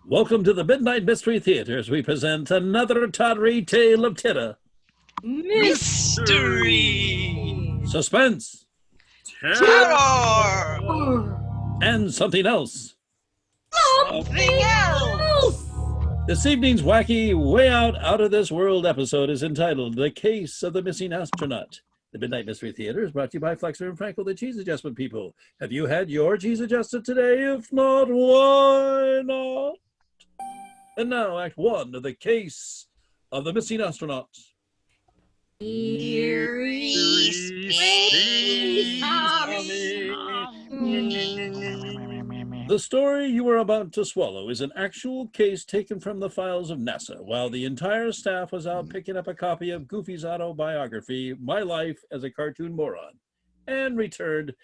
Welcome to the Midnight Mystery Theater as we present another tawdry tale of terror, Mystery! suspense, Terror! and something else. Something else! This evening's wacky, way out of this world episode is entitled The Case of the Missing Astronaut. The Midnight Mystery Theater is brought to you by Flexer and Frankel, the cheese adjustment people. Have you had your cheese adjusted today? If not, why not? And now, Act 1 of The Case of the Missing Astronaut. Eerie space The story you are about to swallow is an actual case taken from the files of NASA while the entire staff was out picking up a copy of Goofy's autobiography, My Life as a Cartoon Moron, and returned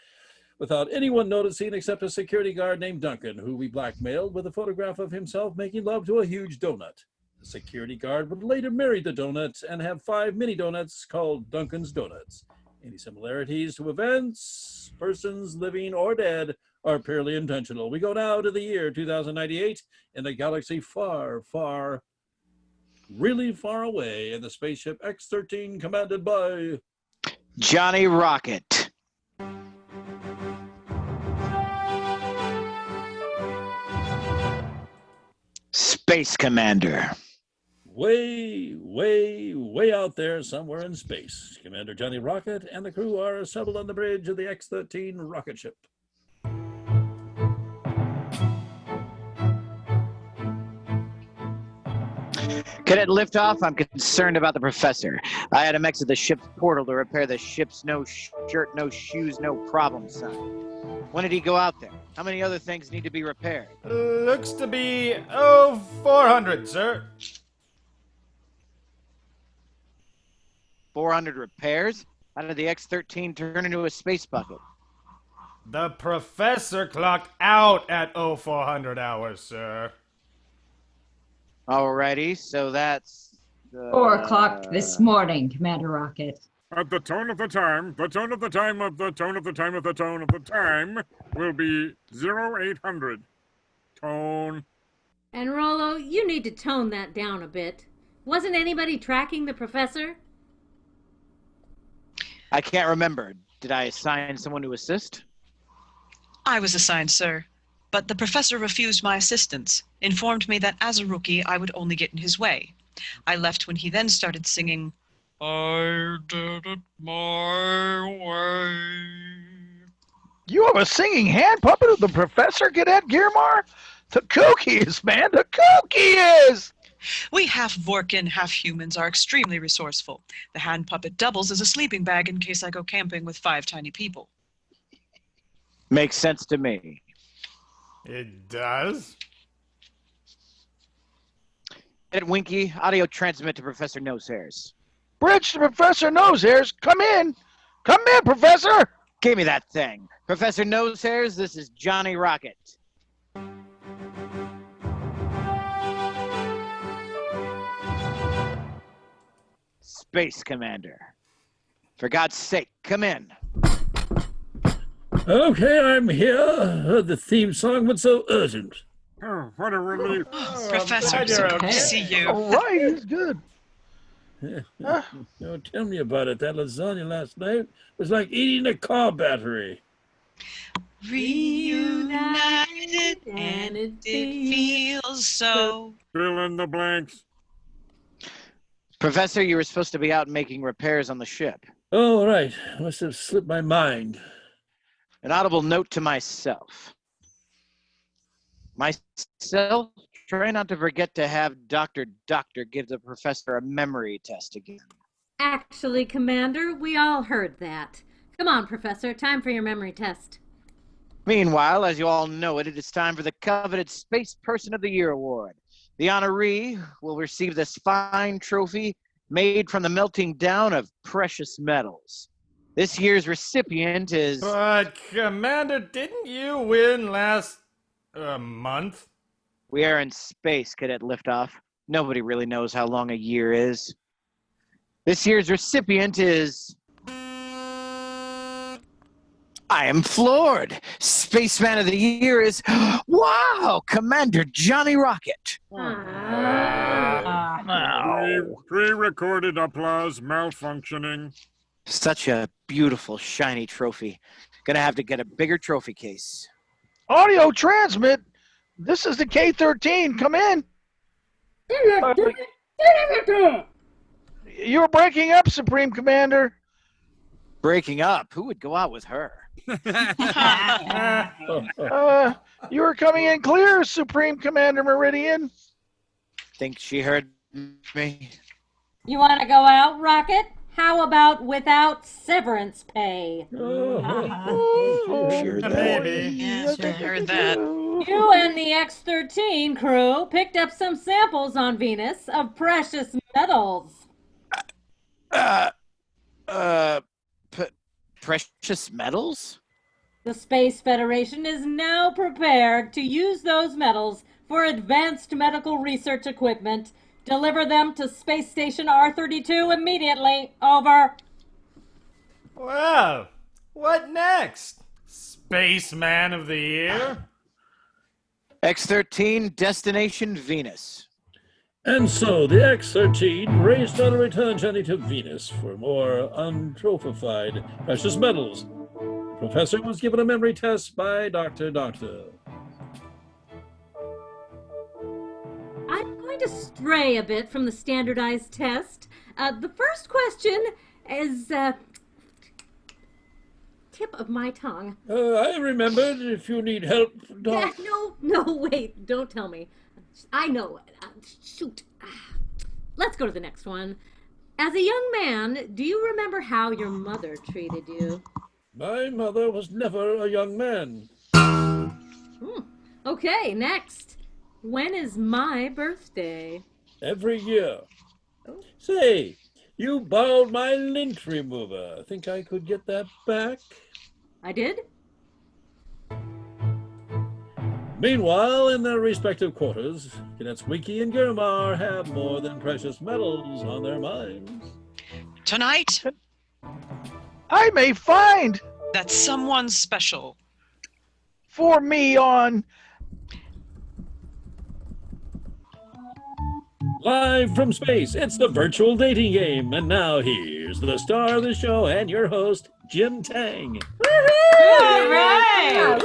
without anyone noticing except a security guard named Duncan, who we blackmailed with a photograph of himself making love to a huge donut. The security guard would later marry the donut and have 5 mini donuts called Duncan's Donuts. Any similarities to events, persons living or dead, are purely intentional. We go now to the year 2098 in a galaxy far, far, really far away in the spaceship X-13 commanded by Johnny Rocket. Space Commander. way, way, way out there somewhere in space. Commander Johnny Rocket and the crew are assembled on the bridge of the X-13 rocket ship. Cadet liftoff, I'm concerned about the professor. I had him exit the ship's portal to repair the ship's no shirt, no shoes, no problem sign. When did he go out there? How many other things need to be repaired? Looks to be, 400, sir. 400 repairs? How did the X-13 turn into a space bucket? The professor clocked out at 0400 hours, sir. Alrighty, so that's... 4 o'clock this morning, Commander Rocket. At the tone of the time, the tone of the time of the tone of the time of the tone of the time will be 0800. Tone. And Rollo, you need to tone that down a bit. Wasn't anybody tracking the professor? I can't remember. Did I assign someone to assist? I was assigned, sir, but the professor refused my assistance, informed me that as a rookie I would only get in his way. I left when he then started singing, I did it my way. You have a singing hand puppet of the Professor, Cadet Gearmar? The cookies, man, the cookies! We half Vorkin, half humans are extremely resourceful. The hand puppet doubles as a sleeping bag in case I go camping with 5 tiny people. Makes sense to me. It does? Cadet Winky, audio transmit to Professor Nosehairs. Bridge to Professor Nosehairs, come in! Come in, Professor! Give me that thing. Professor Nosehairs, this is Johnny Rocket. Space Commander. For God's sake, come in. Okay, I'm here. The theme song was so urgent. Oh, what a relief. Professor, glad so you're good to okay. see you. All right, he's good. No, tell me about it. That lasagna last night was like eating a car battery. Reunited and it feels so. Fill in the blanks. Professor, you were supposed to be out making repairs on the ship. Oh, right. Must have slipped my mind. An audible note to myself. Myself, try not to forget to have Dr. give the professor a memory test again. Actually, Commander, we all heard that. Come on, Professor, time for your memory test. Meanwhile, as you all know it is time for the coveted Space Person of the Year award. The honoree will receive this fine trophy made from the melting down of precious metals. This year's recipient is... But, Commander, didn't you win last, month? We are in space, Cadet Liftoff. Nobody really knows how long a year is. This year's recipient is... I am floored. Spaceman of the Year is, wow, Commander Johnny Rocket. Pre-recorded applause malfunctioning. Such a beautiful, shiny trophy. Gonna have to get a bigger trophy case. Audio transmit. This is the K-13. Come in. You're breaking up, Supreme Commander. Breaking up? Who would go out with her? You were coming in clear, Supreme Commander Meridian. Think she heard me? You want to go out, Rocket? How about without severance pay? Sure Maybe. Yes, I heard that. You and the X-13 crew picked up some samples on Venus of precious metals. Precious metals? The Space Federation is now prepared to use those metals for advanced medical research equipment. Deliver them to Space Station R32 immediately. Over. Well, what next? Spaceman of the Year? X-13, Destination Venus. And so the X-13 raced on a return journey to Venus for more untrophified precious metals. The professor was given a memory test by Dr. Doctor. I'm going to stray a bit from the standardized test. The first question is tip of my tongue. I remembered. If you need help, Doc. No, wait, don't tell me. I know. Shoot. Let's go to the next one. As a young man, do you remember how your mother treated you? My mother was never a young man. Okay, next. When is my birthday? Every year. Say, you borrowed my lint remover. Think I could get that back? I did? Meanwhile, in their respective quarters, Cadets Winky and Germar have more than precious metals on their minds. Tonight, I may find that someone special. for me on Live from space, it's the virtual dating game. And now here's the star of the show and your host, Jim Tang. Hello,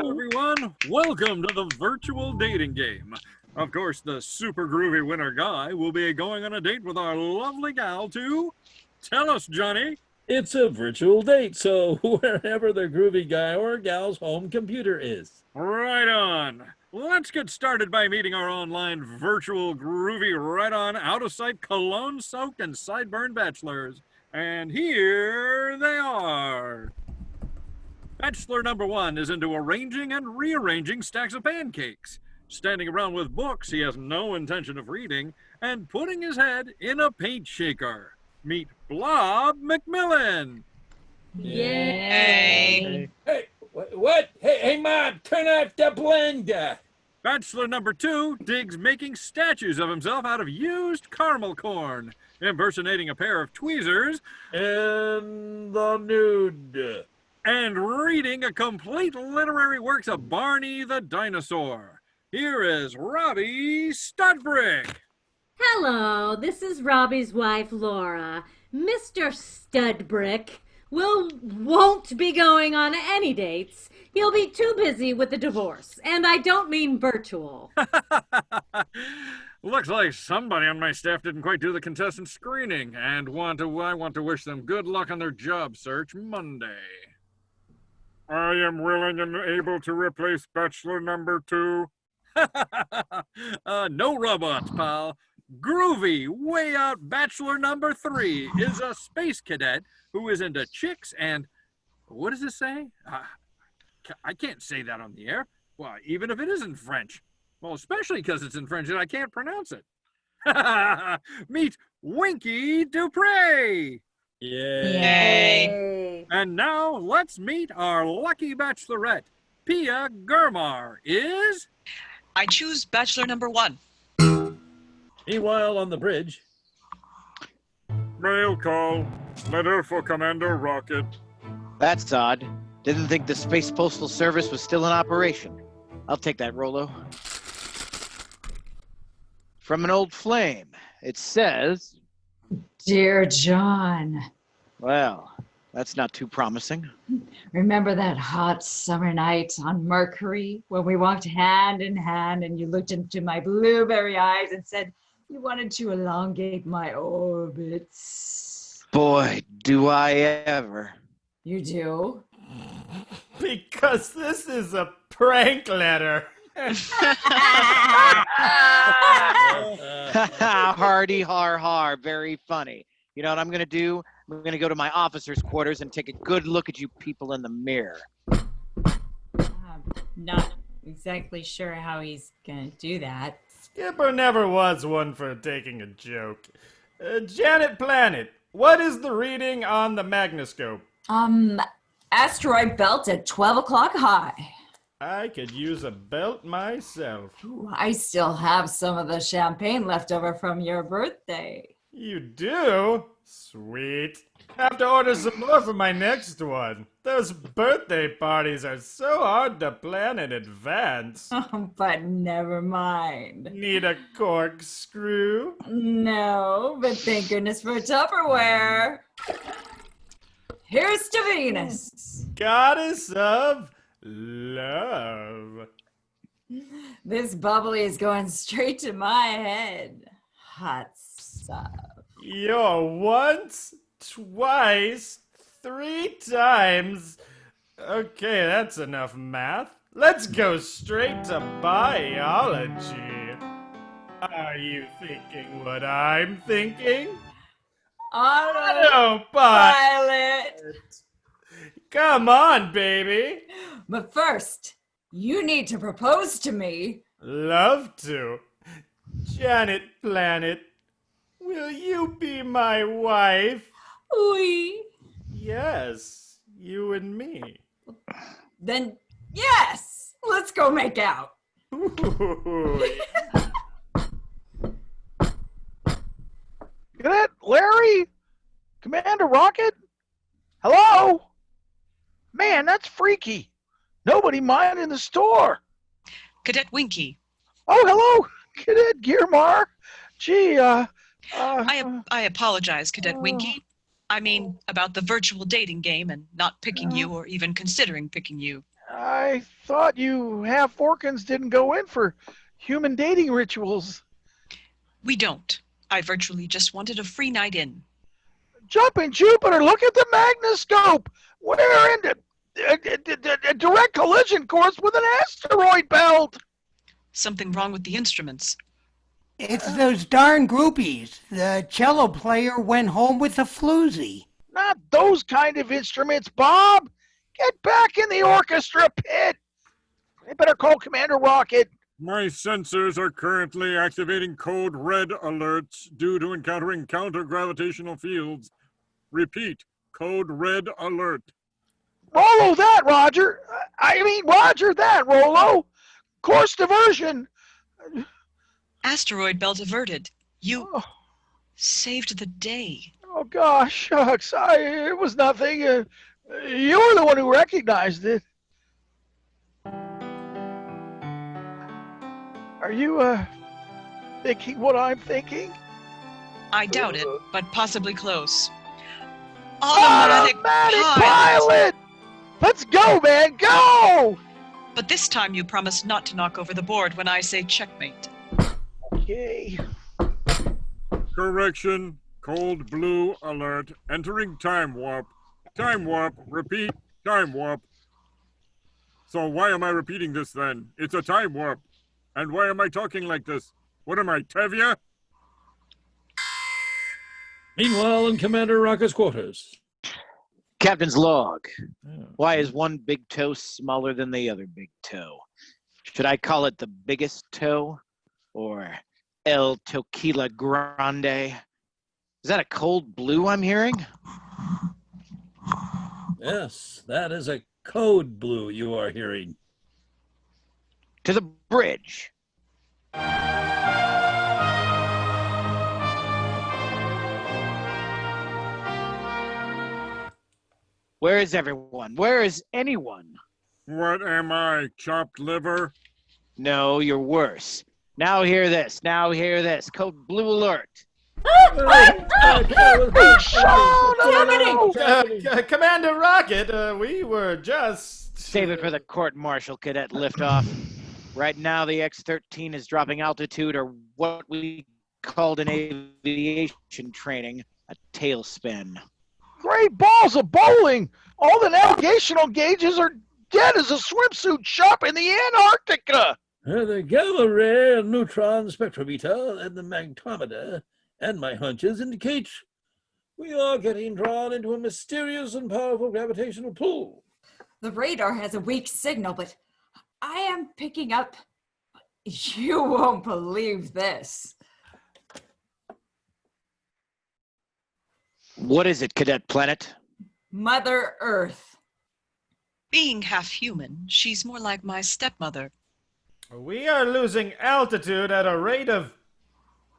everyone. Welcome to the virtual dating game. Of course, the super groovy winner guy will be going on a date with our lovely gal to tell us, Johnny. It's a virtual date, so wherever the groovy guy or gal's home computer is. Right on. Let's get started by meeting our online virtual groovy right-on out-of-sight cologne-soaked and sideburn bachelors. And here they are. Bachelor number 1 is into arranging and rearranging stacks of pancakes, standing around with books he has no intention of reading, and putting his head in a paint shaker. Meet Blob McMillan. Yay! Hey, what? Hey, Mom, turn off the blender. Bachelor number 2 digs making statues of himself out of used caramel corn, impersonating a pair of tweezers, And the nude. and reading a complete literary works of Barney the Dinosaur. Here is Robbie Studbrick. Hello, this is Robbie's wife, Laura. Mr. Studbrick won't be going on any dates. He'll be too busy with the divorce, and I don't mean virtual. Looks like somebody on my staff didn't quite do the contestant screening, and I want to wish them good luck on their job search Monday. I am willing and able to replace Bachelor number 2. No robots, pal. Groovy, way out Bachelor number 3 is a space cadet who is into chicks and... What does it say? I can't say that on the air. Well, even if it isn't French. Well, especially because it's in French and I can't pronounce it. Meet Winky Dupre. Yay! And now let's meet our lucky bachelorette. Pia Germar is... I choose Bachelor number 1. Meanwhile, on the bridge, Mail call. Letter for Commander Rocket. That's odd. Didn't think the Space Postal Service was still in operation. I'll take that, Rollo. From an old flame. It says... Dear John, Well, that's not too promising. remember that hot summer night on Mercury when we walked hand in hand and you looked into my blueberry eyes and said you wanted to elongate my orbits? Boy, do I ever. You do? Because this is a prank letter. Hardy har har, very funny. You know what I'm gonna do? I'm gonna go to my officer's quarters and take a good look at you people in the mirror. I'm not exactly sure how he's gonna do that. Skipper never was one for taking a joke. Janet Planet, what is the reading on the magnoscope? Asteroid belt at 12 o'clock high. I could use a belt myself. Ooh, I still have some of the champagne left over from your birthday. You do? Sweet. Have to order some more for my next one. Those birthday parties are so hard to plan in advance. But never mind. Need a corkscrew? No, but thank goodness for Tupperware. Here's to Venus. Goddess of love. This bubbly is going straight to my head. Hot stuff. You're once, twice, 3 times. Okay, that's enough math. Let's go straight to biology. Are you thinking what I'm thinking? Autopilot. Come on, baby. But first, you need to propose to me. Love to. Janet Planet, will you be my wife? Oui. Yes, you and me. Then, yes, let's go make out. Ooh. Cadet Larry? Commander Rocket? Hello? Man, that's freaky. Nobody mine in the store. Cadet Winky, Oh, hello, Cadet Gearmar. Gee, I apologize, Cadet Winky. I mean, about the virtual dating game and not picking you or even considering picking you. I thought you half-orcans didn't go in for human dating rituals. We don't. I virtually just wanted a free night in. Jumping Jupiter, look at the magnoscope. We're in a direct collision course with an asteroid belt. Something wrong with the instruments. It's those darn groupies. The cello player went home with a floozy. Not those kind of instruments, Bob. Get back in the orchestra pit. I better call Commander Rocket. My sensors are currently activating code red alerts due to encountering counter-gravitational fields. Repeat, code red alert. Rollo that, Roger. Roger that, Rollo. Course diversion. Asteroid belt averted. You saved the day. Oh, gosh, shucks. It was nothing. You were the one who recognized it. Are you, thinking what I'm thinking? I doubt it, but possibly close. Automatic pilot! Let's go, man, go! But this time you promise not to knock over the board when I say checkmate. Okay. Correction, cold blue alert, entering time warp. Time warp, repeat, time warp. So why am I repeating this then? It's a time warp. And why am I talking like this? What am I, Tevye? Meanwhile, in Commander Rocket's quarters. Captain's log. Why is one big toe smaller than the other big toe? Should I call it the biggest toe? Or El Tequila Grande? Is that a cold blue I'm hearing? Yes, that is a code blue you are hearing. To the bridge. Where is everyone? Where is anyone? What am I, chopped liver? No, you're worse. Now hear this. Now hear this. Code blue alert. Commander Rocket, we were just... Save it for the court-martial, Cadet Liftoff. Right now, the X-13 is dropping altitude, or what we called in aviation training, a tailspin. Great balls of bowling! All the navigational gauges are dead as a swimsuit shop in the Antarctica! The gamma ray and neutron spectrometer and the magnetometer and my hunches indicate we are getting drawn into a mysterious and powerful gravitational pull. The radar has a weak signal, but I am picking up. You won't believe this. What is it, Cadet Planet? Mother Earth. Being half human, she's more like my stepmother. We are losing altitude at a rate of...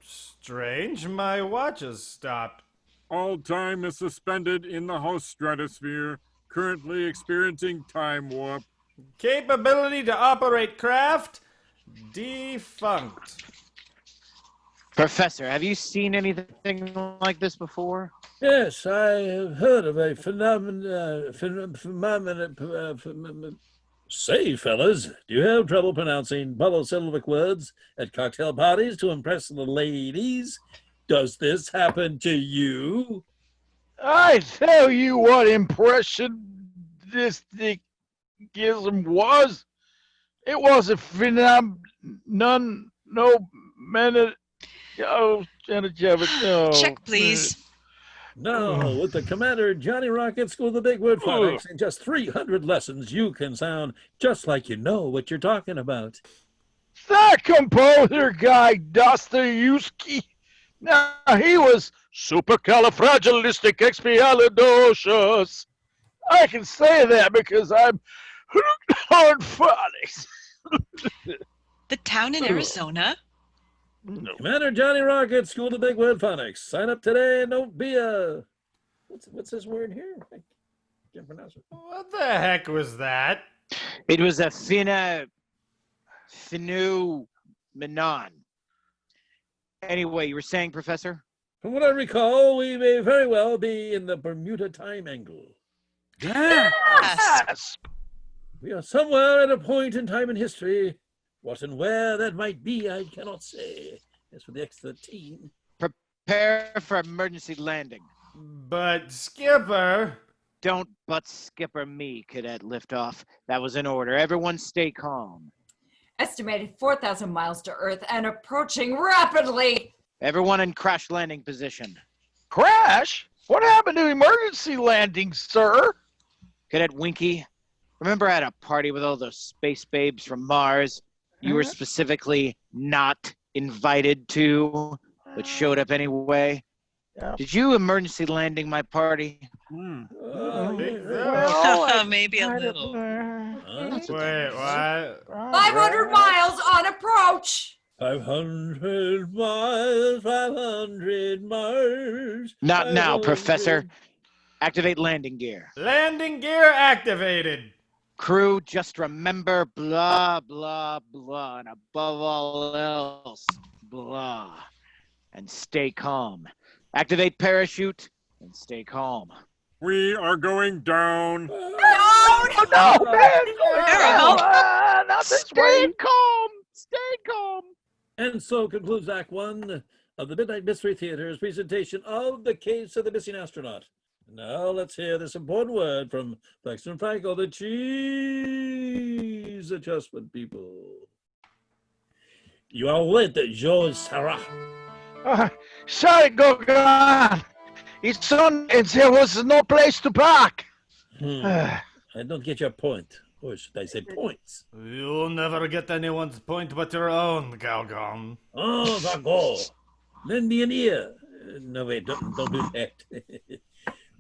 Strange, my watch has stopped. All time is suspended in the host stratosphere, currently experiencing time warp. Capability to operate craft? Defunct. Professor, have you seen anything like this before? Yes, I have heard of a phenomenon. Say, fellas, do you have trouble pronouncing polysyllabic words at cocktail parties to impress the ladies? Does this happen to you? I tell you what impression this thing was. It was a phenomenon. No minute. Oh, no. Check, please. No, with the Commander Johnny Rocket School of the Big Word Phonics, in just 300 lessons, you can sound just like you know what you're talking about. That composer guy, Dostoevsky, now he was supercalifragilisticexpialidocious. I can say that because I'm on phonics. The town in Arizona? No. Commander Johnny Rocket School of the Big Word Phonics. Sign up today and don't be a... What's this word here? I can't pronounce it. What the heck was that? It was a phenomenon. Anyway, you were saying, Professor? From what I recall, we may very well be in the Bermuda time angle. Yes. We are somewhere at a point in time in history. What and where that might be, I cannot say. As for the X-13... Prepare for emergency landing. But, Skipper... Don't but skipper me, Cadet Liftoff. That was an order. Everyone stay calm. Estimated 4,000 miles to Earth and approaching rapidly. Everyone in crash landing position. Crash? What happened to emergency landing, sir? Cadet Winky, remember at a party with all those space babes from Mars? You were specifically not invited to, but showed up anyway. Yeah. Did you emergency landing my party? Maybe a little. Wait, what? 500 miles on approach. 500 miles, 500 miles. Not now, Professor. Activate landing gear. Landing gear activated. Crew, just remember blah, blah, blah, and above all else, blah. And stay calm. Activate parachute and stay calm. We are going down. No, man! Not this way. Stay calm. Stay calm. And so concludes Act 1 of the Midnight Mystery Theater's presentation of The Case of the Missing Astronaut. Now let's hear this important word from Paxton Frankel, the cheese adjustment people. You are with George Sarah. Sorry, Gauguin. It's on, and there was no place to park. I don't get your point. Or should I say points? You'll never get anyone's point but your own, Galgon. Oh, Vago. Lend me an ear. No, wait, don't do that.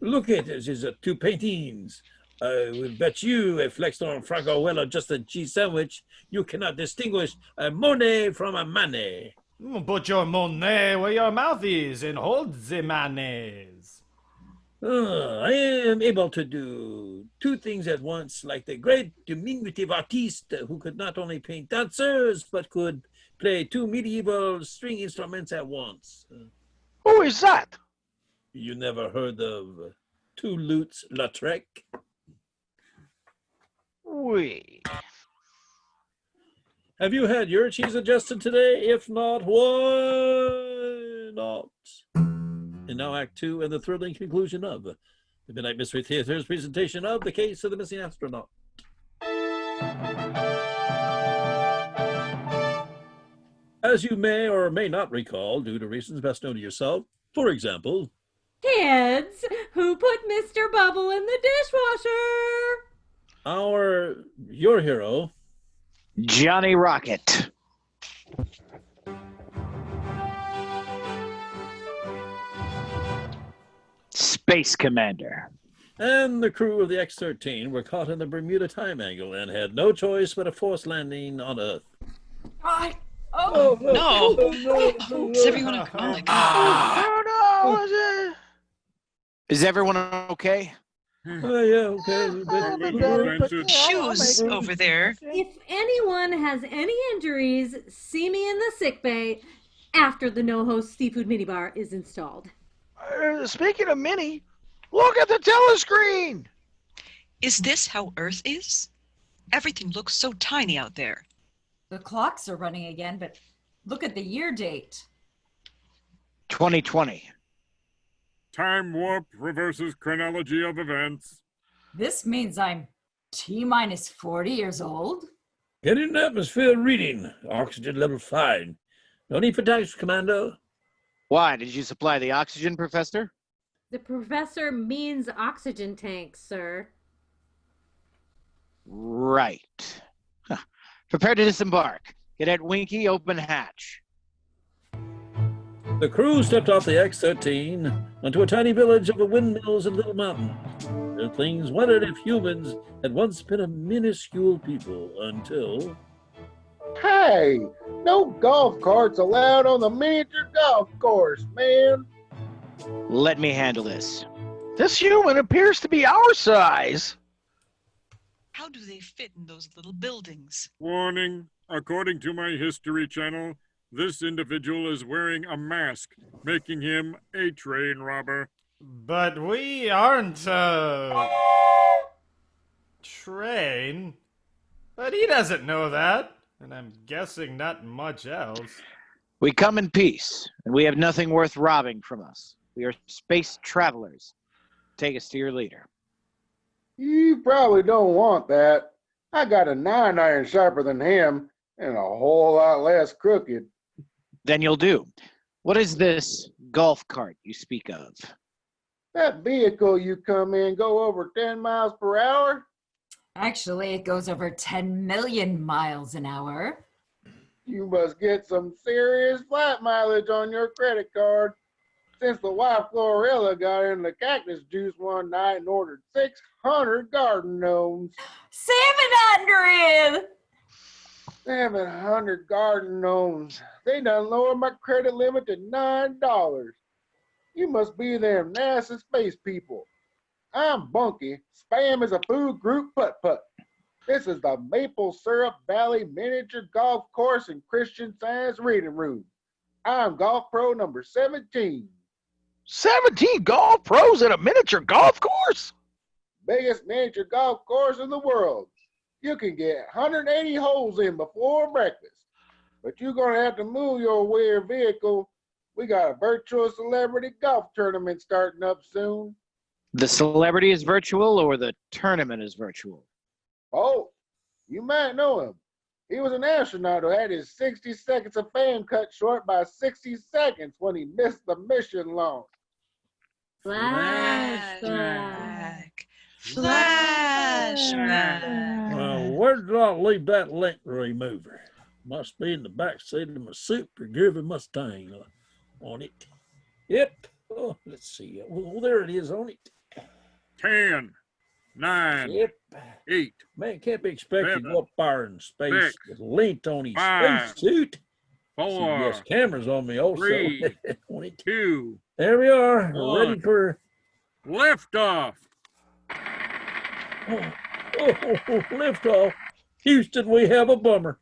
Look at this. There's two paintings. I will bet you a Flexstone Franco well or just a cheese sandwich, you cannot distinguish a Monet from a Manet. Put your Monet where your mouth is and hold the mayonnaise. I am able to do two things at once, like the great diminutive artiste who could not only paint dancers, but could play two medieval string instruments at once. Who is that? You never heard of Two Lutes Lautrec? We. Have you had your cheese adjusted today? If not, why not? And now Act 2 and the thrilling conclusion of the Midnight Mystery Theater's presentation of The Case of the Missing Astronaut. As you may or may not recall, due to reasons best known to yourself, for example, Kids, who put Mr. Bubble in the dishwasher? your hero, Johnny Rocket. Space Commander. and the crew of the X-13 were caught in the Bermuda Time Angle and had no choice but a forced landing on Earth. No. Is everyone okay? Oh my God. Oh, no. Is everyone okay? Oh, yeah, okay. Shoes over there. If anyone has any injuries, see me in the sick bay after the no-host seafood minibar is installed. Speaking of mini, look at the telescreen. Is this how Earth is? Everything looks so tiny out there. The clocks are running again, but look at the year date. 2020. Time warp reverses chronology of events. This means I'm T-minus 40 years old. Getting atmosphere reading. Oxygen level fine. No need for tanks, Commando. Why? Did you supply the oxygen, Professor? The professor means oxygen tanks, sir. Right. Huh. Prepare to disembark. Cadet Winky, open hatch. The crew stepped off the X-13 onto a tiny village of the windmills and Little Mountain. Earthlings wondered if humans had once been a minuscule people until... Hey, no golf carts allowed on the miniature golf course, man. Let me handle this. This human appears to be our size. How do they fit in those little buildings? Warning, according to my History Channel, this individual is wearing a mask, making him a train robber. But we aren't, train. But he doesn't know that, and I'm guessing not much else. We come in peace, and we have nothing worth robbing from us. We are space travelers. Take us to your leader. You probably don't want that. I got a 9-iron sharper than him, and a whole lot less crooked. Then you'll do. What is this golf cart you speak of? That vehicle you come in go over 10 miles per hour? Actually, it goes over 10 million miles an hour. You must get some serious flight mileage on your credit card. Since the wife Glorilla got in the cactus juice one night and ordered 600 garden gnomes. 700! 700 garden gnomes. They done lowered my credit limit to $9. You must be them NASA space people. I'm Bunky. Spam is a food group putt-putt. This is the Maple Syrup Valley Miniature Golf Course and Christian Science Reading Room. I'm golf pro number 17. 17 golf pros at a miniature golf course? Biggest miniature golf course in the world. You can get 180 holes in before breakfast. But you're going to have to move your weird vehicle. We got a virtual celebrity golf tournament starting up soon. The celebrity is virtual or the tournament is virtual? Oh, you might know him. He was an astronaut who had his 60 seconds of fame cut short by 60 seconds when he missed the mission launch. Flashback. Flashback. Well, where did I leave that lint remover? Must be in the back seat of my super-driven Mustang on it. Yep. Oh, let's see. Well, there it is on it. 10, 9, Yep. 8. Man, can't be expected to 7, go up there in space 6, with lint on his 5, spacesuit. 4, Yes, cameras on me also. 3, On it. 2. There we are. We're 1. ready for Liftoff. Lift off. Houston, we have a bummer.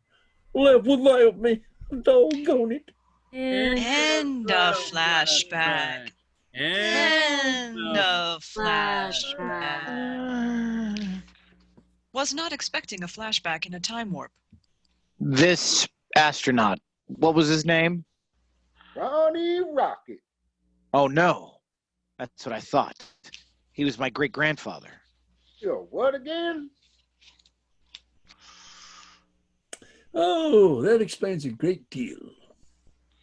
Live without me. Doggone it. End of flashback. End of flashback. Was not expecting a flashback in a time warp. This astronaut, what was his name? Ronnie Rocket. Oh, no. That's what I thought. He was my great-grandfather. Your what again? Oh, that explains a great deal.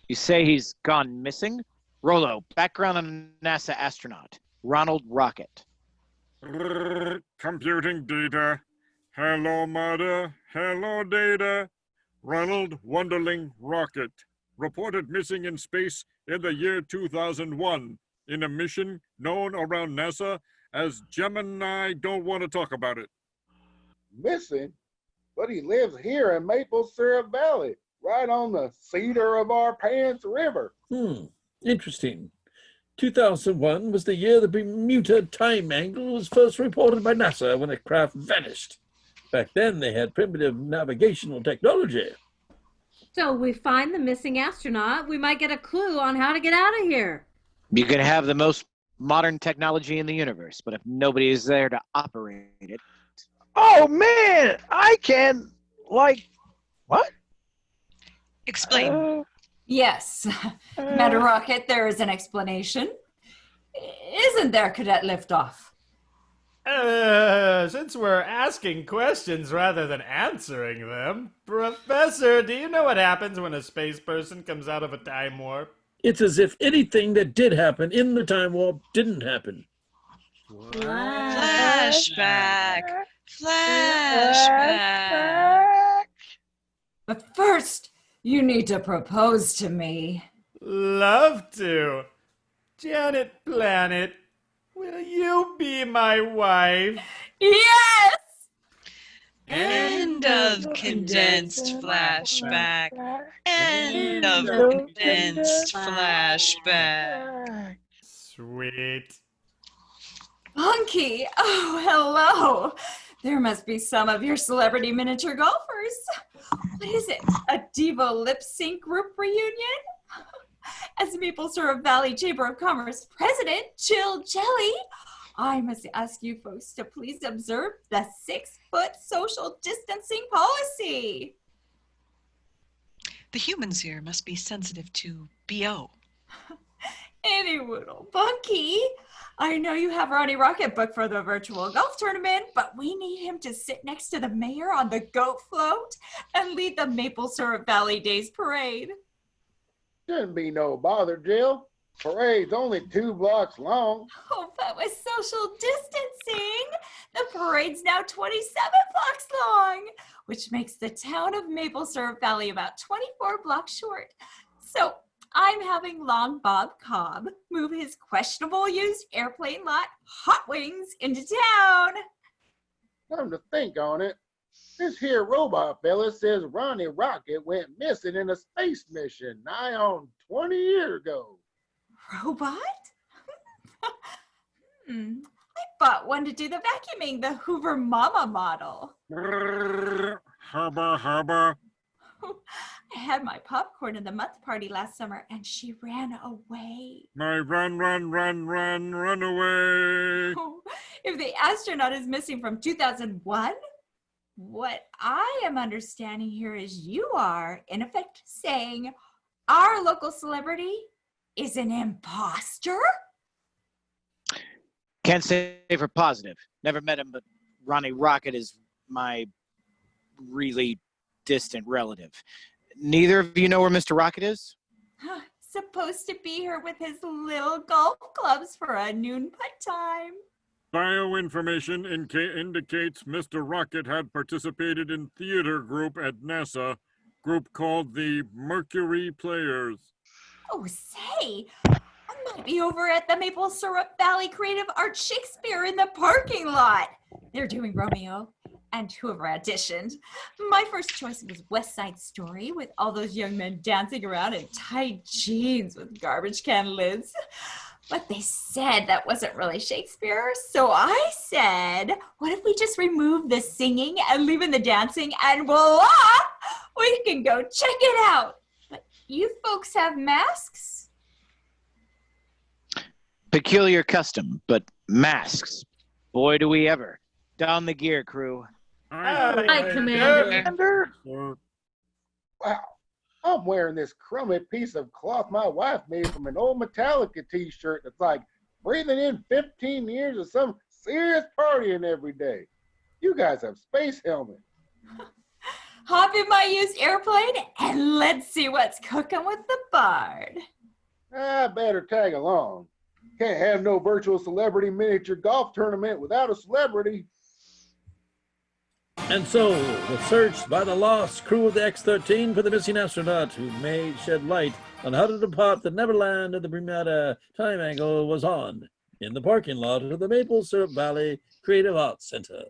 You say he's gone missing? Rolo, background on a NASA astronaut. Ronald Rocket. Computing data. Hello, mother. Hello, data. Ronald Wonderling Rocket. Reported missing in space in the year 2001 in a mission known around NASA as Gemini Don't Want to Talk About It. Missing? But he lives here in Maple Syrup Valley, right on the Cedar of Our Pants River. Interesting. 2001 was the year the Bermuda time angle was first reported by NASA when a craft vanished. Back then, they had primitive navigational technology. So we find the missing astronaut, we might get a clue on how to get out of here. You can have the most modern technology in the universe, but if nobody is there to operate it. Oh, man, I can, what? Explain. Yes, Meta Rocket, there is an explanation. Isn't there, Cadet Liftoff? Since we're asking questions rather than answering them, Professor, do you know what happens when a space person comes out of a time warp? It's as if anything that did happen in the time warp didn't happen. Flashback. Flashback. But first, you need to propose to me. Love to. Janet Planet, will you be my wife? Yes! End of condensed flashback. End of condensed flashback. Sweet. Bunky, oh, hello. There must be some of your celebrity miniature golfers. What is it? A Devo lip sync group reunion? As Maple Syrup Valley Chamber of Commerce President, Chill Jelly, I must ask you folks to please observe the 6-foot social distancing policy. The humans here must be sensitive to BO. Anywoodle, Bunky, I know you have Ronnie Rocket booked for the virtual golf tournament, but we need him to sit next to the mayor on the goat float and lead the Maple Syrup Valley Days parade. Shouldn't be no bother, Jill. Parade's only 2 blocks long. Oh, but with social distancing, the parade's now 27 blocks long, which makes the town of Maple Syrup Valley about 24 blocks short. So I'm having Long Bob Cobb move his questionable used airplane lot Hot Wings into town. Come to think on it, this here robot fella says Ronnie Rocket went missing in a space mission nigh on 20 years ago. Robot? I bought one to do the vacuuming, the Hoover Mama model. Hubba. I had my popcorn in the month party last summer and she ran away. My run away. If the astronaut is missing from 2001, what I am understanding here is you are, in effect, saying our local celebrity is an imposter? Can't say for positive. Never met him, but Ronnie Rocket is my really distant relative. Neither of you know where Mr. Rocket is? Supposed to be here with his little golf clubs for a noon putt time. Bioinformation indicates Mr. Rocket had participated in theater group at NASA, group called the Mercury Players. Oh, say, I might be over at the Maple Syrup Valley Creative Arts Shakespeare in the parking lot. They're doing Romeo and whoever auditioned. My first choice was West Side Story with all those young men dancing around in tight jeans with garbage can lids. But they said that wasn't really Shakespeare. So I said, what if we just remove the singing and leave in the dancing, and voila, we can go check it out. But you folks have masks? Peculiar custom, but masks. Boy, do we ever. Down the gear, crew. Hi, Commander. Wow. I'm wearing this crummy piece of cloth my wife made from an old Metallica t-shirt that's like breathing in 15 years of some serious partying every day. You guys have space helmets. Hop in my used airplane and let's see what's cooking with the Bard. I better tag along. Can't have no virtual celebrity miniature golf tournament without a celebrity. And so, the search by the lost crew of the X-13 for the missing astronaut who may shed light on how to depart the Neverland of the Bermuda Time Angle was on in the parking lot of the Maple Syrup Valley Creative Arts Center.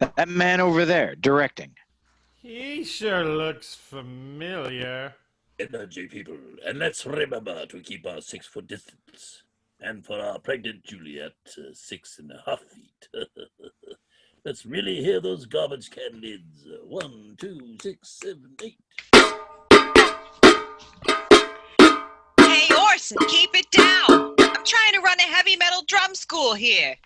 That man over there, directing. He sure looks familiar. Energy, people, and let's remember to keep our 6-foot distance. And for our pregnant Juliet, 6.5 feet. Let's really hear those garbage can lids. 1, 2, 6, 7, 8. Hey, Orson, keep it down. I'm trying to run a heavy metal drum school here.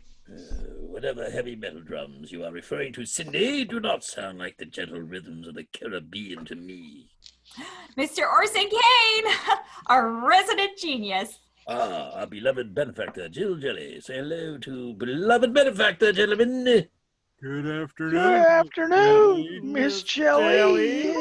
Whatever heavy metal drums you are referring to, Cindy, do not sound like the gentle rhythms of the Caribbean to me. Mr. Orson Kane, our resident genius. Ah, our beloved benefactor, Jill Jelly. Say hello to beloved benefactor, gentlemen. Good afternoon. Good afternoon, Miss Jelly.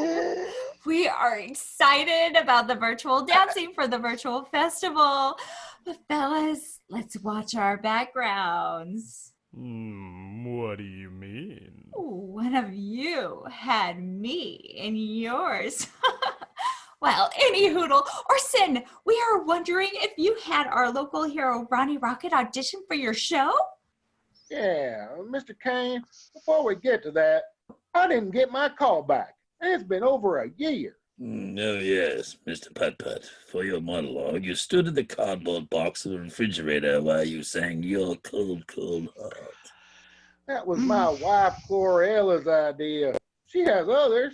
We are excited about the virtual dancing for the virtual festival. But fellas, let's watch our backgrounds. What do you mean? One of you had me in yours. Well, any hoodle. Orson, we are wondering if you had our local hero Ronnie Rocket audition for your show? Yeah, Mr. Kane, before we get to that, I didn't get my call back. It's been over a year. Oh, yes, Mr. Putt-Putt. For your monologue, you stood in the cardboard box of the refrigerator while you sang Your Cold, Cold Heart. That was my wife, Clorella's idea. She has others.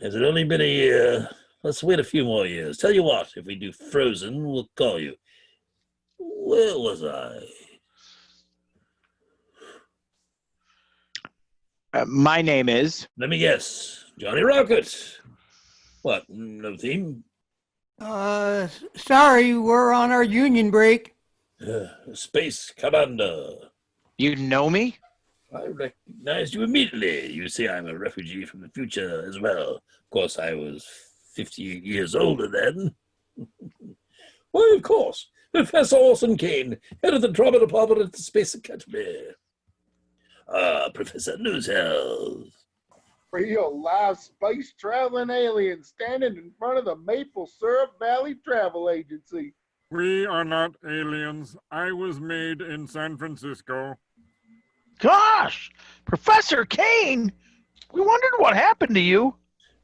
Has it only been a year? Let's wait a few more years. Tell you what, if we do Frozen, we'll call you. Where was I? My name is... Let me guess. Johnny Rocket. What, no theme? Sorry, we're on our union break. Space Commander. You know me? I recognized you immediately. You see, I'm a refugee from the future as well. Of course, I was 58 years older then. Why, of course. Professor Orson Kane, head of the drama department at the Space Academy. Professor Newshells. Real live space traveling alien standing in front of the Maple Syrup Valley Travel Agency. We are not aliens. I was made in San Francisco. Gosh, Professor Kane, we wondered what happened to you.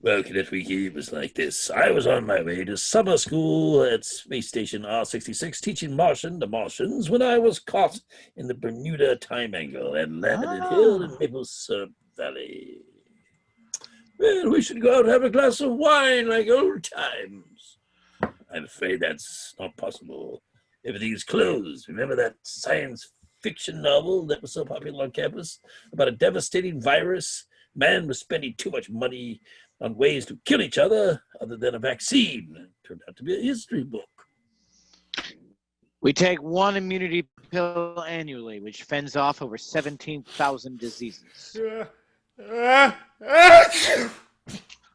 Well, Cadet Wiki, it was like this. I was on my way to summer school at Space Station R66 teaching Martian to Martians when I was caught in the Bermuda Time Angle and landed at Hill in Maple Syrup Valley. Well, we should go out and have a glass of wine like old times. I'm afraid that's not possible. Everything's closed. Remember that science fiction novel that was so popular on campus about a devastating virus? Man was spending too much money on ways to kill each other than a vaccine. It turned out to be a history book. We take one immunity pill annually, which fends off over 17,000 diseases.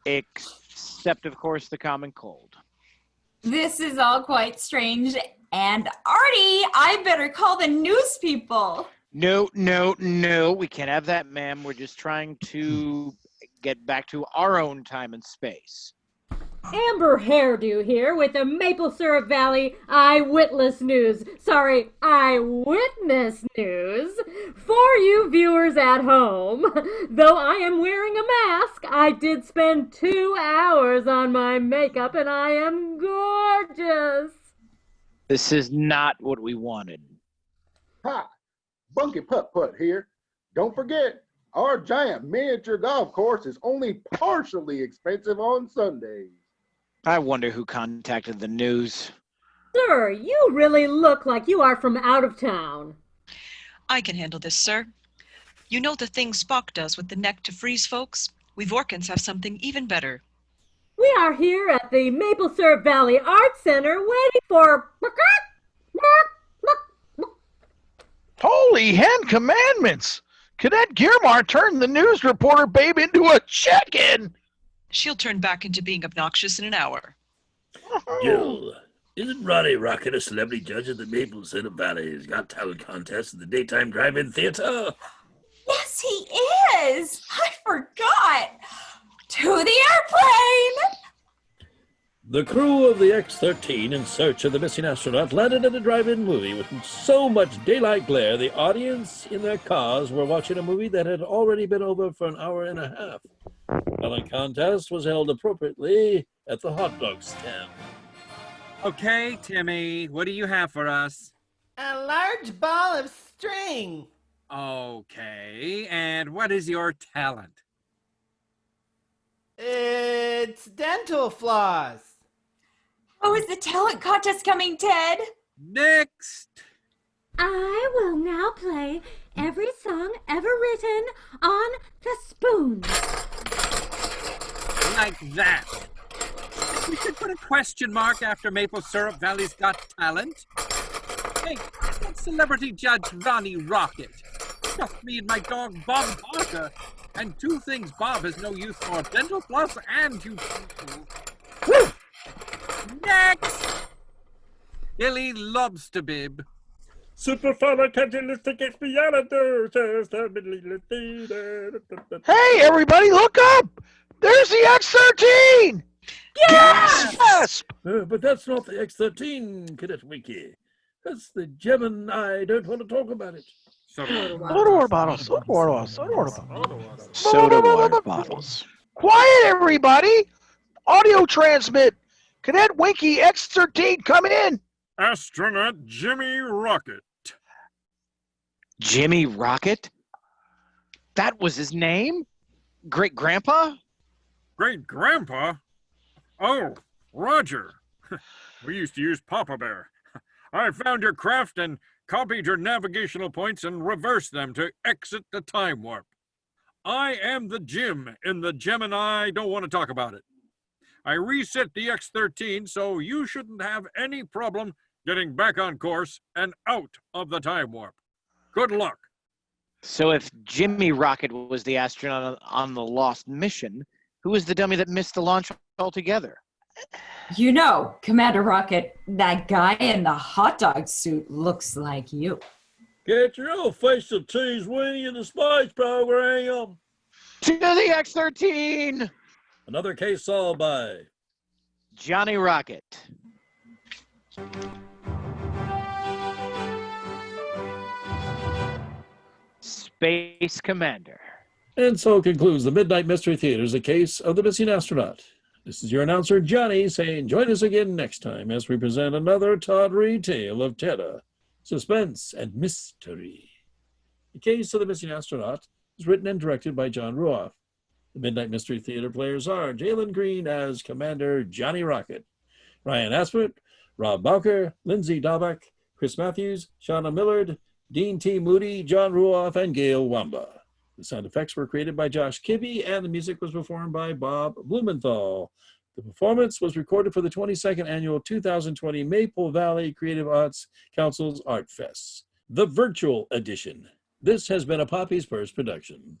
Except, of course, the common cold. This is all quite strange. And Artie, I better call the news people. No, we can't have that, ma'am. We're just trying to get back to our own time and space. Amber Hairdo here with the Maple Syrup Valley Eyewitness News. Sorry, Eyewitness News for you viewers at home. Though I am wearing a mask, I did spend 2 hours on my makeup and I am gorgeous. This is not what we wanted. Hi, Bunky Putt Putt here. Don't forget, our giant miniature golf course is only partially expensive on Sundays. I wonder who contacted the news. Sir, you really look like you are from out of town. I can handle this, sir. You know the thing Spock does with the neck to freeze folks? We Vorkins have something even better. We are here at the Maple Syrup Valley Art Center waiting for... Holy hen commandments! Cadet Gearmar turned the news reporter babe into a check-in! She'll turn back into being obnoxious in an hour. Jill, isn't Ronnie Rocket a celebrity judge at the Maple Syrup Valley's Got Talent contest at the Daytime Drive-In Theater? Yes, he is. I forgot. To the airplane. The crew of the X-13 in search of the missing astronaut landed at a drive-in movie with so much daylight glare the audience in their cars were watching a movie that had already been over for an hour and a half. The talent contest was held appropriately at the hot dog stand. Okay, Timmy, what do you have for us? A large ball of string. Okay, and what is your talent? It's dental floss. Oh, is the talent contest coming, Ted? Next! I will now play every song ever written on the spoon. Like that. We should put a question mark after Maple Syrup Valley's Got Talent. Hey, that celebrity judge Ronnie Rocket. Just me and my dog Bob Barker. And 2 things Bob has no use for, dental floss and utensils. Next! Billy Lobster Bib. Hey, everybody, look up! There's the X-13! Yes! But that's not the X-13, Cadet Wiki. That's the Gemini. I don't want to talk about it. Soda water bottles, soda water bottles. Quiet, everybody! Audio transmit! Cadet Winky X-13, come in! Astronaut Jimmy Rocket. Jimmy Rocket? That was his name? Great-grandpa? Great-grandpa? Oh, Roger. We used to use Papa Bear. I found your craft and copied your navigational points and reversed them to exit the time warp. I am the Jim in the Gemini. Don't want to talk about it. I reset the X-13, so you shouldn't have any problem getting back on course and out of the time warp. Good luck. So if Jimmy Rocket was the astronaut on the lost mission, who was the dummy that missed the launch altogether? You know, Commander Rocket, that guy in the hot dog suit looks like you. Get your old facial tease Winnie in the space program. To the X-13! Another case solved by Johnny Rocket. Space Commander. And so concludes the Midnight Mystery Theater's A Case of the Missing Astronaut. This is your announcer, Johnny, saying join us again next time as we present another tawdry tale of terror, suspense, and mystery. The Case of the Missing Astronaut is written and directed by John Ruoff. The Midnight Mystery Theater players are Jalen Green as Commander Johnny Rocket, Ryan Aspert, Rob Bowker, Lindsay Dahlbach, Chris Matthews, Shauna Millard, Dean T. Moody, John Ruoff, and Gail Wamba. The sound effects were created by Josh Kibbe, and the music was performed by Bob Blumenthal. The performance was recorded for the 22nd Annual 2020 Maple Valley Creative Arts Council's Art Fest, the virtual edition. This has been a Poppy's Purse production.